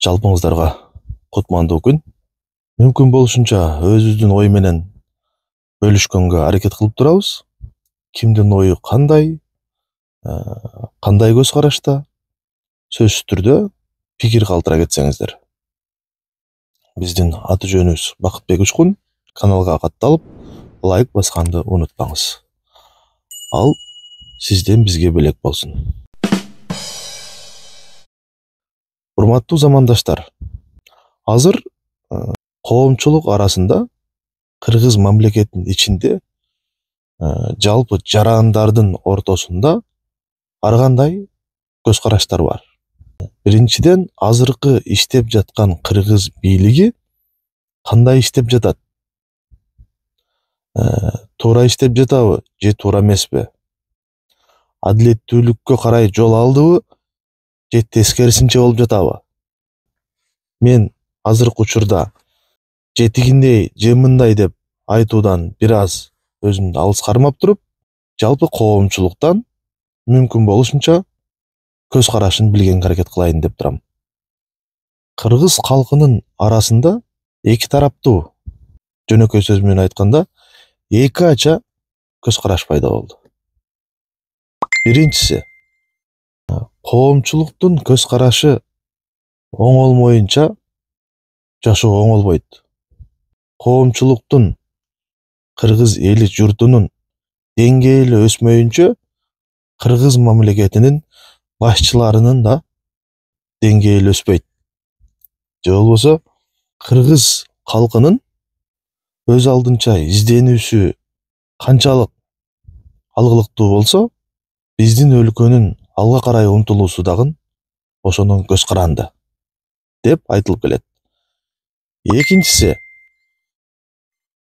Жалпыңыздарга кутмандуу күн. Мүмкүн болушунча өзүбүздүн ой менен бөлүшкөнгө аракет кылып турабыз. Кимдин ою кандай көз карашта сөзсүз түрдө пикир калтыра кетсеңиздер. Биздин аты жөнүбүз Бакытбек Учкун. Каналга катталып, лайк басканды унутпаңыз. Ал сизден бизге белек болсун. Урматтуу замандаштар, азыр коомчулук арасында Кыргыз мамлекетинин ичинде жалпы жарандардын ортосунда ар кандай көз караштар бар. Биринчиден, азыркы иштеп жаткан Кыргыз бийлиги кандай иштеп жатат? Туура иштеп жатабы же туура эмеспи? Адилеттүүлүккө карай жол алдыбы же тескерисинче болуп жатабы? Мен азыркы учурда же тигиндей же мындай деп айтуудан бир аз өзүмдү алыс кармап туруп, жалпы коомчулуктан мүмкүн болушунча көз карашын билгенге аракет кылайын деп турам. Кыргыз калкынын арасында эки тараптуу, жөнөкөй сөз менен айтканда, эки ача көз караш пайда болду. Биринчиси, коомчулуктун көз карашы оңолмоюнча жашоо оңолбойт. Коомчулуктун, Кыргыз эли журтунун деңгээли өсмөйүнчө Кыргыз мамлекетинин башчыларынын да деңгээли өспөйт. Же болбосо Кыргыз калкынын өз алдынча изденүүсү канчалык алгылыктуу болсо, биздин өлкөнүн алга карай умтулуусу дагы ошондон көз каранды деп айтылып келет. Экинчиси,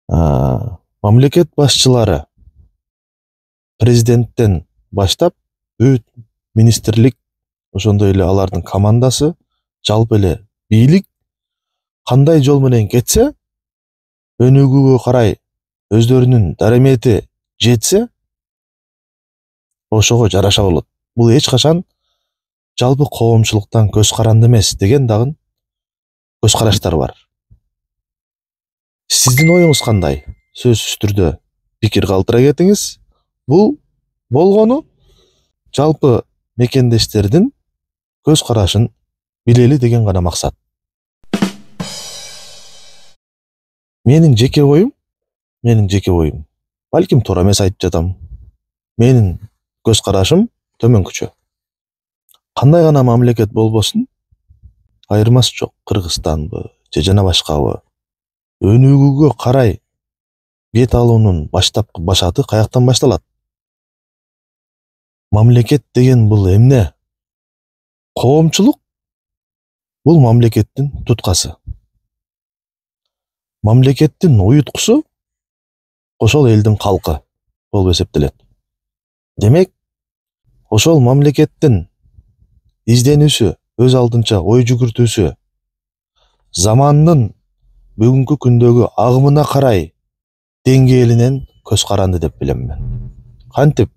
мамлекет башчылары президенттен баштап бүт министрлик, ошондой эле алардын командасы, жалпы эле бийлик кандай жол менен кетсе, өнүгүүгө карай өздөрүнүн дарамети жетсе, ошого жараша болот. Бул эч качан жалпы коомчулуктан көз каранды эмес деген дагы көз караштар бар. Сиздин оюңуз кандай? Сөзсүз түрдө пикир калтыра кетиңиз. Бул болгону жалпы мекендештердин көз карашын билели деген гана максат. Менин жеке оюм, балким туура эмес айтып жатам. Менин көз карашым төмөнкүчө. Кандай гана мамлекет болбосун, айырмасы жок, Кыргызстанбы же жана башкабы, өнүгүүгө карай бет алуунун баштапкы башаты каяктан башталат? Мамлекет деген бул эмне? Коомчулук бул мамлекеттин туткасы. Мамлекеттин уюткусу ошол элдин калкы болуп эсептелет. Демек, ошол мамлекеттин изденүүсү, өз алдынча ой жүгүртүүсү замандын бүгүнкү күндөгү агымына карай деңгээлинен көз каранды деп билем мен. Кантип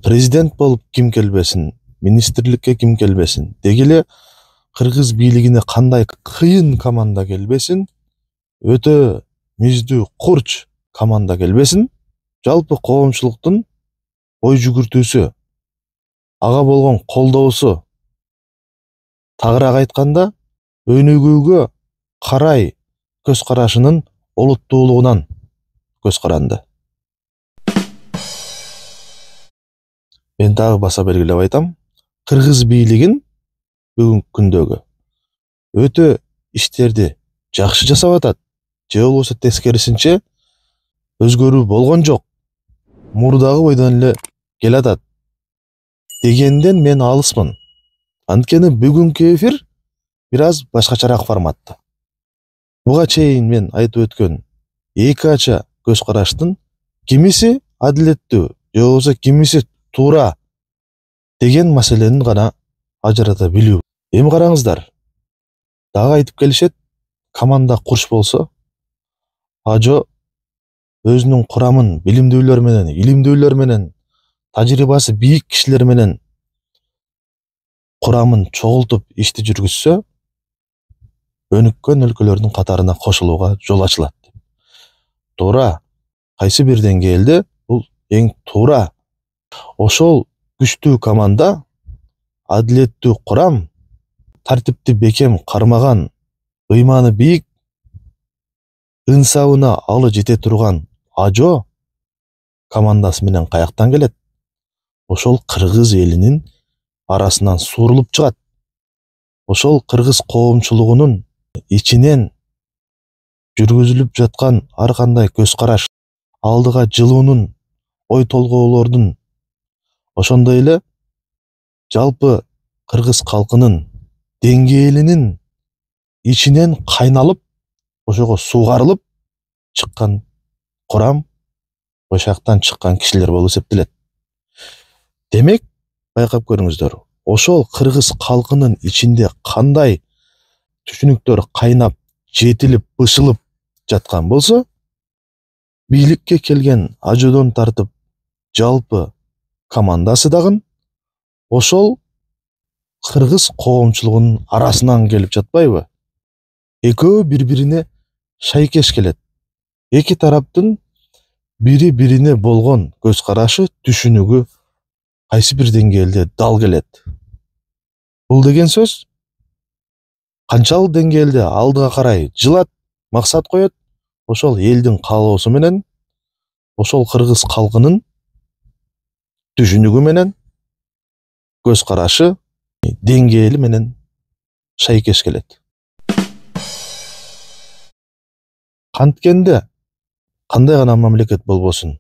президент болуп ким келбесин, министрликке ким келбесин, деги эле Кыргыз бийлигине кандай кыйын команда келбесин, өтө мүздүү, курч команда келбесин, жалпы коомчулуктун ой жүгүртүүсү, ага болгон колдоосу, тагыраак айтканда, өнүгүүгө карай көз карашынын олуттуулугунан көз каранды. Мен дагы баса белгилеп айтам, Кыргыз бийлигин бүгүнкү күндөгү өтө иштерди жакшы жасап атат, же болбосо тескерисинче өзгөрүү болгон жок, мурдагы бойдон эле келатат дегенден мен алысмын. Анткени бүгүнкү эфир бир аз башкачараак форматта. Буга чейин мен айтып өткөн эки ача көз караштын кимиси адилеттүү, же болбосо кимиси туура деген маселени гана ажырата билүү. Эми караңыздар, дагы айтып келишет, команда курч болсо, ажо өзүнүн курамын илимдүүлөр менен, тажрыйбасы бийик кишилер менен курамын чогултуп ишти жүргүзсө, өнүккөн өлкөлөрдүн катарына кошулууга жол ачылат. Туура. Кайсы бир деңгээлде бул эң туура. Ошол күчтүү команда, адилеттүү курам, тартипти бекем кармаган, ыйманы бийик, ынсабына алы жете турган ажо командасы менен каяктан келет? Ошол кыргыз элинин арасынан суурулуп чыгат. Ошол кыргыз коомчулугунун ичинен жүргүзүлүп жаткан ар кандай көз караш, алдыга жылуунун, ой толгоолордун, ошондой эле жалпы кыргыз калкынын деңгээлинин ичинен кайналып, ошого суугарылып чыккан курам, ошактан чыккан кишилер болуп эсептелет. Демек, байкап көрүңүздөр, ошол кыргыз калкынын ичинде кандай түшүнүктөр кайнап, жетилип, бышылып жаткан болсо, бийликке келген ажодон тартып жалпы командасы дагы ошол кыргыз коомчулугунун арасынан келип жатпайбы? Экөө бири-бирине шайкеш келет. Эки тараптын бири-бирине болгон көз карашы, түшүнүгү кайсы бир деңгээлде дал келет. Бул деген сөз канчалык деңгээлде алдыга карай жылат, максат коет, ошол элдин каалоосу менен, ошол кыргыз калкынын түшүнүгү менен, көз карашы, деңгээли менен шайкеш келет. Канткенде кандай гана мамлекет болбосун,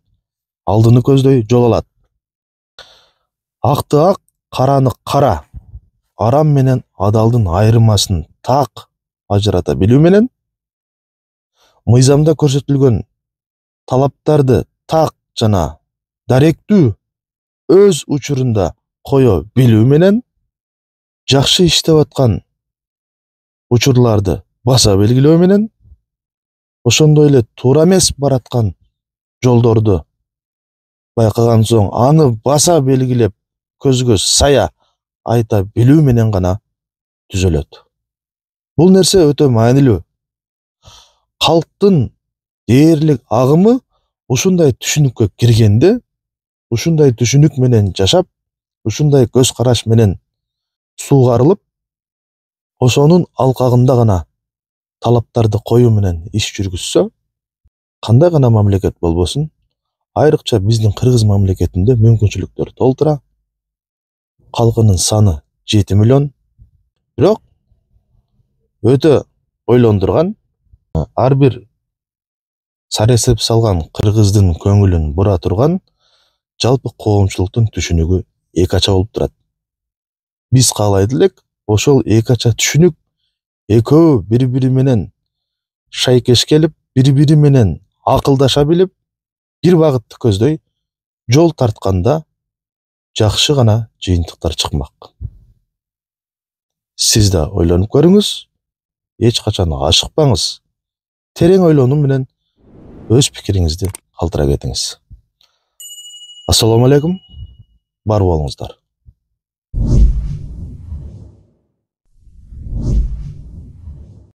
алдыны көздөй жол алат. Акты ак, караны кара, арам менен адалдын айырмасын так ажырата билүү менен, мыйзамда көрсөтүлгөн талаптарды так жана даректүү өз учурунда кое билүү менен, жакшы иштеп аткан учурларды баса белгилөө менен, ошондой эле туура эмес бараткан жолдорду байкаган соң аны баса белгилеп, көзгө сая айта билүү менен гана түзөлөт. Бул нерсе өтө маанилүү. Калктын дээрлик агымы ушундай түшүнүккө киргенде, ушундай түшүнүк менен жашап, ушундай көз караш менен суугарылып, ошонун алкагында гана талаптарды коюу менен иш жүргүзсө, кандай гана мамлекет болбосун, айрыкча биздин кыргыз мамлекетинде мүмкүнчүлүктөр толтура. Калкынын саны 7 миллион. Бирок өтө ойлондурган, ар бир саресеп салган кыргыздын көңүлүн бура турган жалпы коомчулуктун түшүнүгү экача болуп турат. Биз каалайт элек, ошол экача түшүнүк экөө бири-бири менен шайкеш келип, бири-бири менен акылдаша билип, бир багытты көздөй жол тартканда жакшы гана жыйынтыктар чыкмак. Сиз да ойлонуп көрүңүз, эч качан ашыкпаңыз. Терең ойлонуу менен өз пикириңизди калтыра кетиңиз. Ассаламу алейкум. Бар болуңуздар.